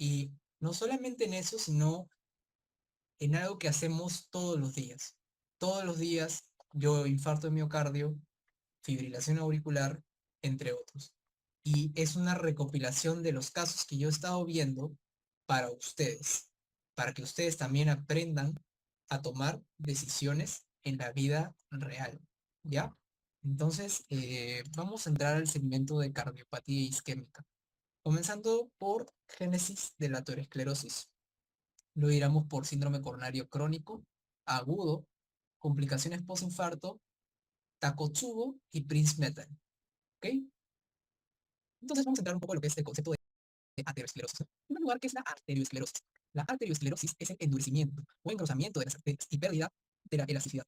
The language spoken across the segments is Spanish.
Y no solamente en eso, sino en algo que hacemos todos los días. Todos los días yo infarto de miocardio, fibrilación auricular, entre otros. Y es una recopilación de los casos que yo he estado viendo para ustedes, para que ustedes también aprendan a tomar decisiones en la vida real, ¿ya? Entonces, vamos a entrar al segmento de cardiopatía isquémica, comenzando por génesis de la aterosclerosis. Lo iremos por síndrome coronario crónico, agudo, complicaciones postinfarto, Takotsubo y Prince Metal. ¿Ok? Entonces vamos a entrar un poco en lo que es el concepto de aterosclerosis. En primer lugar, ¿qué es la arteriosclerosis? La arteriosclerosis es el endurecimiento o engrosamiento de las arterias y pérdida de la elasticidad.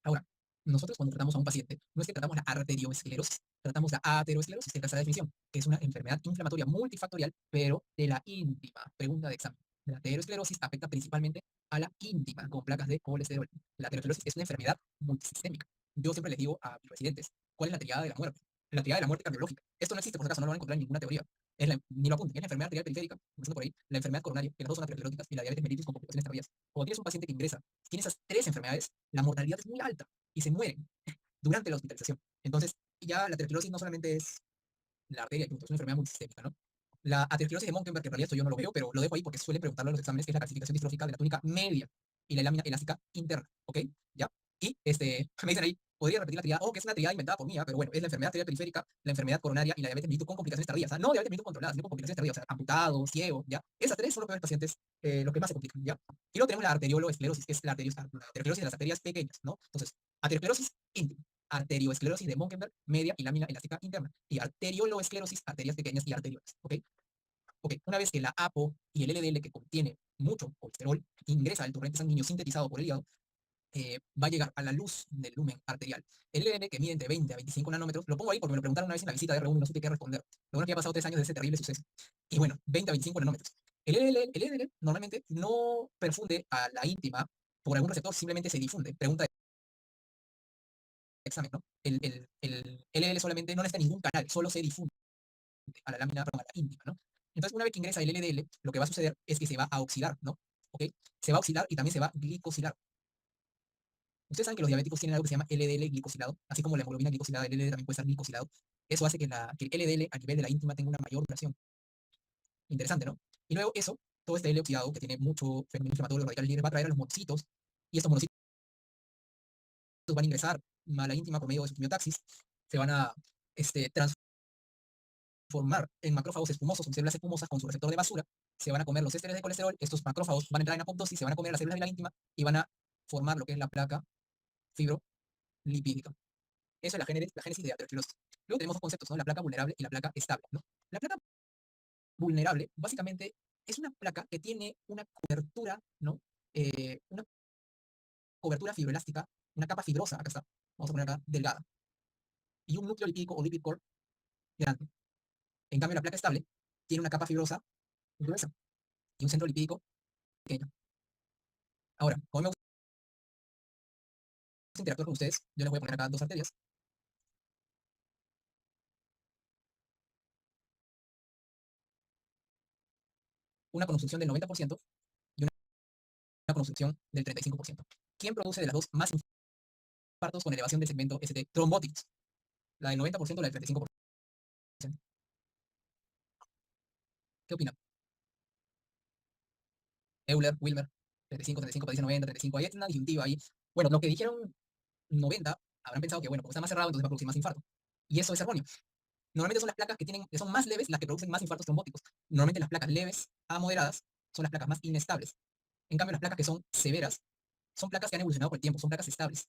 Ahora, nosotros cuando tratamos a un paciente, no es que tratamos la arteriosclerosis, tratamos la aterosclerosis, que es la definición, que es una enfermedad inflamatoria multifactorial, pero de la íntima. Pregunta de examen. La aterosclerosis afecta principalmente a la íntima, con placas de colesterol. La aterosclerosis es una enfermedad multisistémica. Yo siempre les digo a mis residentes, ¿cuál es la triada de la muerte? La triada de la muerte cardiológica. Esto no existe, por si acaso, no lo van a encontrar en ninguna teoría. Ni lo apunten, es la enfermedad arterial periférica, empezando por ahí, la enfermedad coronaria, que las dos son ateroscleróticas, y la diabetes mellitus con complicaciones tardías. Cuando tienes un paciente que ingresa, tiene esas tres enfermedades, la mortalidad es muy alta y se mueren durante la hospitalización. Entonces, ya la aterosclerosis no solamente es la arteria, es una enfermedad multisistémica, ¿no? La aterosclerosis de Monkenberg, que en realidad esto yo no lo veo, pero lo dejo ahí porque suelen preguntarlo en los exámenes, que es la calcificación distrófica de la túnica media y la lámina elástica interna, ¿ok? ¿Ya? Y me dicen ahí, podría repetir la triada, que es una triada inventada por mí, pero bueno, es la enfermedad arterial periférica, la enfermedad coronaria y la diabetes mellitus con complicaciones tardías. No diabetes mellitus controlada, sino con complicaciones tardías, o sea, amputado, ciego, ¿ya? Esas tres son los peores pacientes, los que más se complican, ¿ya? Y luego tenemos la arterioloesclerosis, que es la aterosclerosis de las arterias pequeñas, ¿no? Entonces, aterosclerosis íntima, arterioesclerosis de Monkenberg, media y lámina elástica interna, y arterioloesclerosis, arterias pequeñas y arterioles, ¿ok? Ok, una vez que la APO y el LDL, que contiene mucho colesterol, ingresa al torrente sanguíneo sintetizado por el hígado, va a llegar a la luz del lumen arterial. El LDL, que mide entre 20 a 25 nanómetros, lo pongo ahí porque me lo preguntaron una vez en la visita de R1 y no supe qué responder. Lo bueno es que ha pasado 3 años de ese terrible suceso. Y bueno, 20 a 25 nanómetros. El LDL normalmente no perfunde a la íntima por algún receptor, simplemente se difunde. Pregunta de examen, ¿no? El LDL solamente no necesita ningún canal, solo se difunde a la lámina, perdón, a la íntima, ¿no? Entonces, una vez que ingresa el LDL, lo que va a suceder es que se va a oxidar, ¿no? ¿Ok? Se va a oxidar y también se va a glicosilar. Ustedes saben que los diabéticos tienen algo que se llama LDL glicosilado, así como la hemoglobina glicosilada, el LDL también puede estar glicosilado. Eso hace que el LDL a nivel de la íntima tenga una mayor duración. Interesante, ¿no? Y luego eso, todo este L oxidado que tiene mucho fenómeno inflamatorio, los radicales libres, va a traer a los monocitos, y estos monocitos van a ingresar a la íntima por medio de su quimiotaxis, se van a transformar en macrófagos espumosos, son células espumosas con su receptor de basura, se van a comer los ésteres de colesterol, estos macrófagos van a entrar en apoptosis, se van a comer las células de la íntima y van a formar lo que es la placa fibrolipídica. Eso es la génesis de aterosclerosis. Luego tenemos dos conceptos, ¿no? La placa vulnerable y la placa estable, ¿no? La placa vulnerable, básicamente, es una placa que tiene una cobertura, ¿no? Una cobertura fibroelástica, una capa fibrosa, acá está, vamos a poner acá, delgada, y un núcleo lipídico o lipid core grande. En cambio, la placa estable tiene una capa fibrosa gruesa y un centro lipídico pequeño. Ahora, como me gusta interactuar con ustedes, yo les voy a poner acá dos arterias. Una con obstrucción del 90% y una con obstrucción del 35%. ¿Quién produce de las dos más infartos con elevación del segmento ST trombóticos? ¿La del 90% o la del 35%? ¿Qué opinan? Euler, Wilmer, 35, 35, dice 90, 35. Hay una disyuntiva ahí. Bueno, lo que dijeron 90, habrán pensado que, bueno, como está más cerrado, entonces va a producir más infarto. Y eso es erróneo. Normalmente son las placas que son más leves las que producen más infartos trombóticos. Normalmente las placas leves a moderadas son las placas más inestables. En cambio, las placas que son severas son placas que han evolucionado con el tiempo, son placas estables.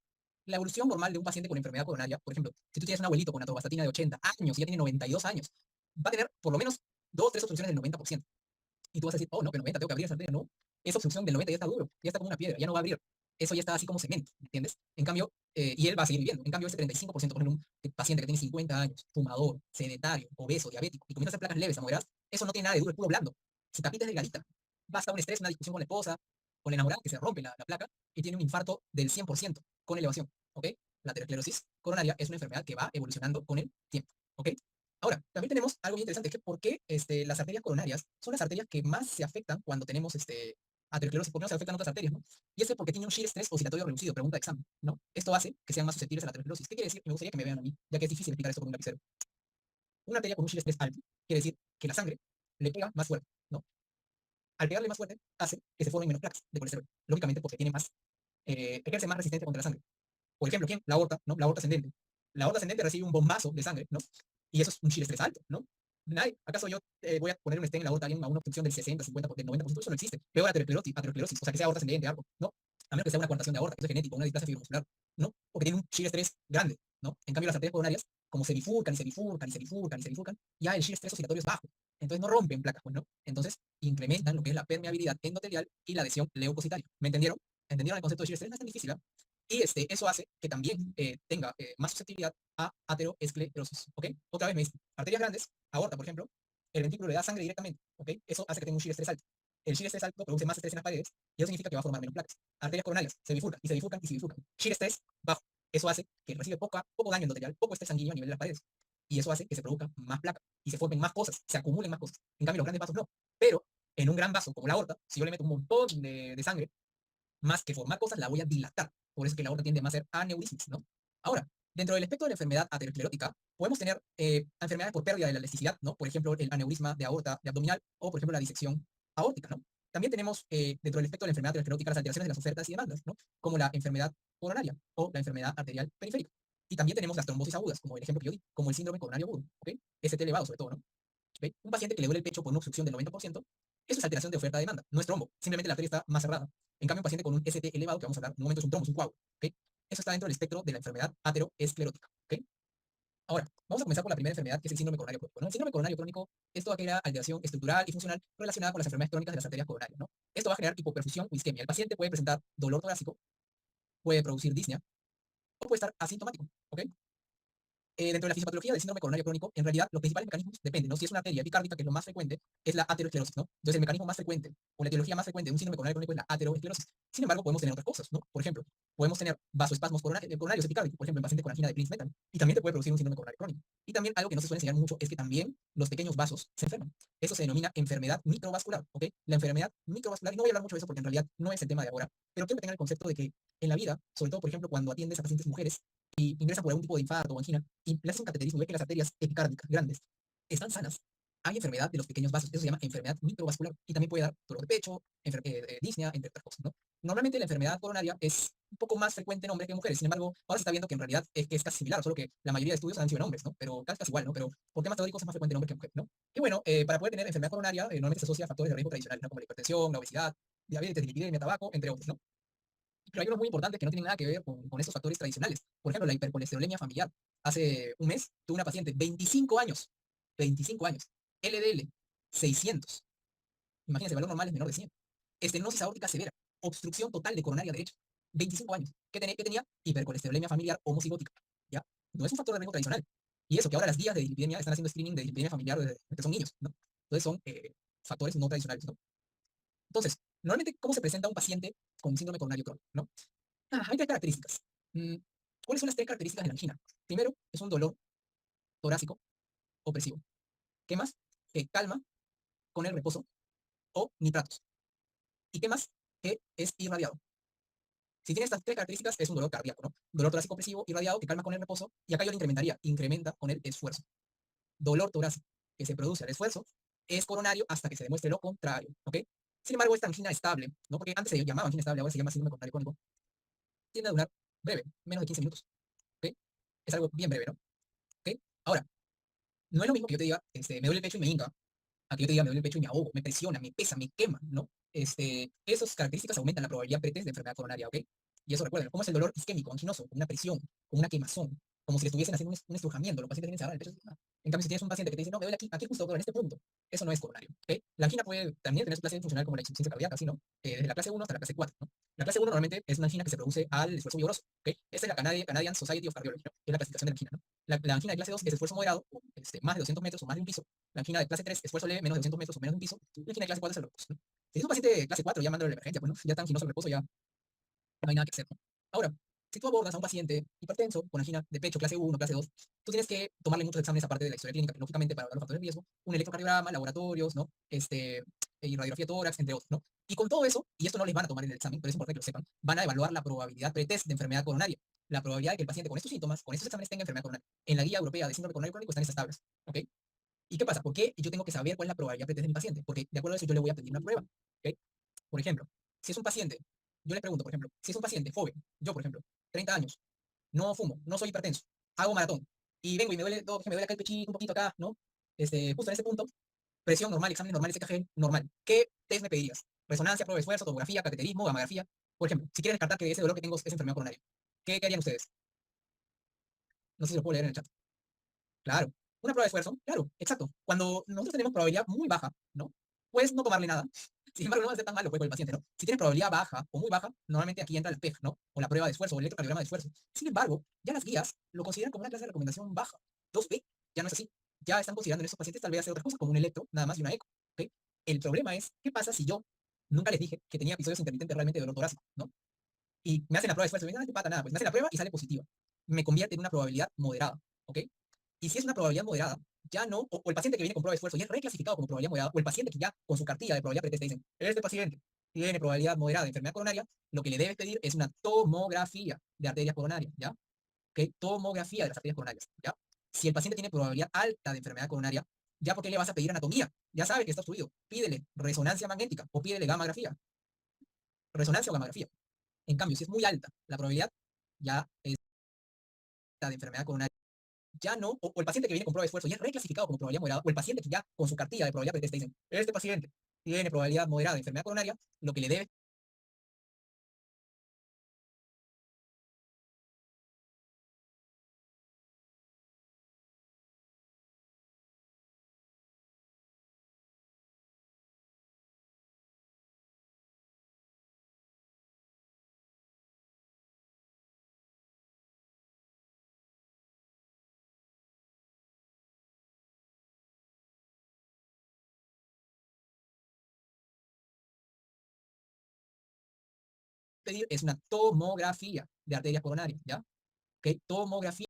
La evolución normal de un paciente con enfermedad coronaria, por ejemplo, si tú tienes un abuelito con atorvastatina de 80 años y ya tiene 92 años, va a tener por lo menos 2 3 obstrucciones del 90%. Y tú vas a decir, no, que 90 tengo que abrir esa arteria. No, esa obstrucción del 90 ya está duro, ya está como una piedra, ya no va a abrir. Eso ya está así como cemento, ¿entiendes? En cambio, y él va a seguir viviendo. En cambio, ese 35%, por ejemplo, un paciente que tiene 50 años, fumador, sedentario, obeso, diabético, y comienza a hacer placas leves a moderadas, eso no tiene nada de duro, es puro blando. Su tapita es delgadita. Basta un estrés, una discusión con la esposa, con la enamorada, que se rompe la placa y tiene un infarto del 100% con elevación, ¿ok? La aterosclerosis coronaria es una enfermedad que va evolucionando con el tiempo, ¿ok? Ahora, también tenemos algo bien interesante, que por qué las arterias coronarias son las arterias que más se afectan cuando tenemos aterosclerosis, ¿por qué no se afectan otras arterias, no? Y es porque tiene un shear stress oscilatorio reducido, pregunta de examen, ¿no? Esto hace que sean más susceptibles a la aterosclerosis. ¿Qué quiere decir? Me gustaría que me vean a mí, ya que es difícil explicar esto con un lapicero. Una arteria con un shear stress alto quiere decir que la sangre le pega más fuerte, ¿no? Al pegarle más fuerte, hace que se formen menos placas de colesterol, lógicamente porque tiene más, ejerce más resistencia contra la sangre. Por ejemplo, ¿quién? La aorta, ¿no? La aorta ascendente. La aorta ascendente recibe un bombazo de sangre, ¿no? Y eso es un shear stress alto, ¿no? Nadie, ¿acaso yo voy a poner un stent en la aorta a alguien a una obstrucción del 60, 50, del 90%? Eso no existe. Peor aterosclerosis, o sea, que sea aorta ascendente, algo, ¿no? A menos que sea una coartación de aorta, que eso es genético, una displasia fibromuscular, ¿no? Porque tiene un shear stress grande, ¿no? En cambio, las arterias coronarias, como se bifurcan y se bifurcan y se bifurcan y se bifurcan, ya el shear stress oscilatorio es bajo. Entonces no rompen placas, pues, ¿no? Entonces incrementan lo que es la permeabilidad endotelial y la adhesión leucocitaria. ¿Me entendieron? ¿Entendieron el concepto de shear stress? No es tan difícil, ¿eh? Y eso hace que también tenga más susceptibilidad a ateroesclerosis, ¿ok? Otra vez me dice, arterias grandes, aorta, por ejemplo, el ventrículo le da sangre directamente, ¿ok? Eso hace que tenga un shear stress alto. El shear stress alto produce más estrés en las paredes y eso significa que va a formar menos placas. Arterias coronarias se bifurcan y se bifurcan y se bifurcan. Shear stress bajo. Eso hace que recibe poco daño endotelial, poco estrés sanguíneo a nivel de las paredes. Y eso hace que se produzca más placa y se formen más cosas, se acumulen más cosas. En cambio, los grandes vasos no. Pero en un gran vaso como la aorta, si yo le meto un montón de sangre, más que formar cosas, la voy a dilatar. Por eso es que la aorta tiende a ser aneurismas, ¿no? Ahora, dentro del espectro de la enfermedad aterosclerótica, podemos tener enfermedades por pérdida de la elasticidad, ¿no? Por ejemplo, el aneurisma de aorta de abdominal o, por ejemplo, la disección aórtica, ¿no? También tenemos dentro del espectro de la enfermedad aterosclerótica las alteraciones de las ofertas y demandas, ¿no? Como la enfermedad coronaria o la enfermedad arterial periférica. Y también tenemos las trombosis agudas, como el ejemplo que yo di, como el síndrome coronario agudo, ¿ok? ST elevado sobre todo, ¿no? ¿Okay? Un paciente que le duele el pecho por una obstrucción del 90%, eso es alteración de oferta-demanda, no es trombo, simplemente la arteria está más cerrada. En cambio, un paciente con un ST elevado, que vamos a hablar en un momento, es un trombo, es un coágulo. ¿Okay? Eso está dentro del espectro de la enfermedad ateroesclerótica. ¿Okay? Ahora, vamos a comenzar por la primera enfermedad, que es el síndrome coronario crónico, ¿no? El síndrome coronario crónico es toda aquella alteración estructural y funcional relacionada con las enfermedades crónicas de las arterias coronarias, ¿no? Esto va a generar hipoperfusión o isquemia. El paciente puede presentar dolor torácico, puede producir disnea o puede estar asintomático. ¿Ok? Dentro de la fisiopatología del síndrome coronario crónico, en realidad los principales mecanismos dependen, ¿no? Si es una arteria epicárdica, que es lo más frecuente, es la aterosclerosis, ¿no? Entonces el mecanismo más frecuente o la etiología más frecuente de un síndrome coronario crónico es la aterosclerosis. Sin embargo, podemos tener otras cosas, ¿no? Por ejemplo, podemos tener vasoespasmos coronarios epicárdicos, por ejemplo, en paciente con angina de Prinzmetal, y también te puede producir un síndrome coronario crónico. Y también algo que no se suele enseñar mucho es que también los pequeños vasos se enferman. Eso se denomina enfermedad microvascular, ¿ok? La enfermedad microvascular, y no voy a hablar mucho de eso porque en realidad no es el tema de ahora, pero quiero que tengan el concepto de que en la vida, sobre todo, por ejemplo, cuando atiendes a pacientes mujeres, y ingresan por algún tipo de infarto o angina y le haces un cateterismo y ve que las arterias epicárdicas grandes están sanas, hay enfermedad de los pequeños vasos. Eso se llama enfermedad microvascular y también puede dar dolor de pecho, disnea, entre otras cosas, ¿no? Normalmente la enfermedad coronaria es un poco más frecuente en hombres que en mujeres. Sin embargo, ahora se está viendo que en realidad es casi similar, solo que la mayoría de estudios han sido en hombres, ¿no? Pero casi igual, ¿no? Pero por temas teóricos es más frecuente en hombres que en mujeres, ¿no? Y bueno, para poder tener enfermedad coronaria, normalmente se asocia a factores de riesgo tradicionales, ¿no? Como la hipertensión, la obesidad, diabetes, dislipidemia, tabaco, entre otros, ¿no? Pero hay unos muy importantes que no tienen nada que ver con estos factores tradicionales. Por ejemplo, la hipercolesterolemia familiar. Hace un mes tuve una paciente, 25 años, LDL, 600. Imagínense, el valor normal es menor de 100. Estenosis aórtica severa, obstrucción total de coronaria derecha, 25 años. ¿Qué tenía? Hipercolesterolemia familiar homocigótica. ¿Ya? No es un factor de riesgo tradicional. Y eso, que ahora las guías de dislipidemia están haciendo screening de dislipidemia familiar desde que son niños, ¿no? Entonces son factores no tradicionales, ¿no? Entonces, normalmente, ¿cómo se presenta un paciente con síndrome coronario crónico, ¿no? Hay tres características. Mm, ¿Cuáles son las tres características de la angina? Primero, es un dolor torácico opresivo. ¿Qué más? Que calma con el reposo o nitratos. ¿Y qué más? Que es irradiado. Si tiene estas tres características, es un dolor cardíaco, ¿no? Dolor torácico opresivo, irradiado, que calma con el reposo, y acá yo le incrementaría, incrementa con el esfuerzo. Dolor torácico, que se produce al esfuerzo, es coronario hasta que se demuestre lo contrario, ¿ok? Sin embargo, esta angina estable, ¿no? Porque antes se llamaba angina estable, ahora se llama síndrome coronario crónico, tiende a durar breve, menos de 15 minutos, ¿ok? Es algo bien breve, ¿no? ¿Ok? Ahora, no es lo mismo que yo te diga, me duele el pecho y me hinca, a que yo te diga, me duele el pecho y me ahogo, me presiona, me pesa, me quema, ¿no? Esas características aumentan la probabilidad pretest de enfermedad coronaria, ¿ok? Y eso recuerden, ¿cómo es el dolor isquémico, anginoso? Con una presión, con una quemazón, como si le estuviesen haciendo un estrujamiento, los pacientes tienen cerrar el pecho. En cambio, si tienes un paciente que te dice, no, me duele aquí, aquí justo, doctor, en este punto, eso no es coronario, ¿ok? La angina puede también tener su clase funcional como la insuficiencia cardíaca, ¿sí, no? Desde la clase 1 hasta la clase 4, ¿no? La clase 1 normalmente es una angina que se produce al esfuerzo vigoroso, ¿ok? Esta es la Canadian Society of Cardiology, ¿no? Es la clasificación de la angina, ¿no? La angina de clase 2 es esfuerzo moderado, más de 200 metros o más de un piso. La angina de clase 3, esfuerzo leve, menos de 200 metros o menos de un piso. La angina de clase 4 es el reposo, ¿no? Si es un paciente de clase 4, ya mándalo a la emergencia, pues, ¿no? Ya tan anginoso el reposo, ya no hay nada que hacer, ¿no? Ahora, Si tú abordas a un paciente hipertenso con angina de pecho clase 1, clase 2, tú tienes que tomarle muchos exámenes aparte de la historia clínica, lógicamente para ver los factores de riesgo, un electrocardiograma, laboratorios, ¿no? Y radiografía de tórax, entre otros, ¿no? Y con todo eso, y esto no les van a tomar en el examen, pero es importante que lo sepan, van a evaluar la probabilidad pretest de enfermedad coronaria, la probabilidad de que el paciente con estos síntomas, con estos exámenes tenga enfermedad coronaria. En la guía europea de síndrome coronario crónico están esas tablas, ¿ok? ¿Y qué pasa? ¿Por qué yo tengo que saber cuál es la probabilidad pretest de mi paciente? Porque de acuerdo a eso yo le voy a pedir una prueba, ¿ok? Por ejemplo, si es un paciente, yo les pregunto, por ejemplo, si es un paciente joven, yo por ejemplo, 30 años, no fumo, no soy hipertenso, hago maratón, y vengo y me duele todo, me duele acá el pechito, un poquito acá, ¿no? Justo en ese punto, presión normal, exámenes normales, EKG normal. ¿Qué test me pedirías? Resonancia, prueba de esfuerzo, tomografía, cateterismo, gamografía. Por ejemplo, si quieren descartar que ese dolor que tengo es enfermedad coronaria, ¿qué harían ustedes? No sé si lo puedo leer en el chat. Claro. Una prueba de esfuerzo, claro, exacto. Cuando nosotros tenemos probabilidad muy baja, ¿no? Puedes no tomarle nada. Sin embargo, no va a ser tan malo pues, con el paciente, ¿no? Si tienes probabilidad baja o muy baja, normalmente aquí entra el PEG, ¿no? O la prueba de esfuerzo o el electrocardiograma de esfuerzo. Sin embargo, ya las guías lo consideran como una clase de recomendación baja. 2B, ya no es así. Ya están considerando en estos pacientes tal vez hacer otras cosas, como un electro, nada más y una eco. ¿Ok? El problema es, ¿qué pasa si yo nunca les dije que tenía episodios intermitentes realmente de dolor torácico, ¿no? Y me hacen la prueba de esfuerzo y me dicen, no te pasa nada, pues me hacen la prueba y sale positiva. Me convierte en una probabilidad moderada, ¿ok? Y si es una probabilidad moderada, ya no, o el paciente que viene con prueba de esfuerzo ya es reclasificado como probabilidad moderada, o el paciente que ya con su cartilla de probabilidad pretesta dicen, este paciente tiene probabilidad moderada de enfermedad coronaria, lo que le debes pedir es una tomografía de arterias coronarias, ¿ya? ¿Ok? Tomografía de las arterias coronarias, ¿ya? Si el paciente tiene probabilidad alta de enfermedad coronaria, ¿ya por qué le vas a pedir anatomía? Ya sabe que está obstruido. Pídele resonancia magnética o pídele gamografía. Resonancia o gamografía. En cambio, si es muy alta la probabilidad, ya es de enfermedad coronaria. Ya no, o el paciente que viene con prueba de esfuerzo ya es reclasificado como probabilidad moderada, o el paciente que ya con su cartilla de probabilidad pretesta dicen, este paciente tiene probabilidad moderada de enfermedad coronaria, lo que le debe pedir es una tomografía de arterias coronarias, ¿ya? ¿Ok? Tomografía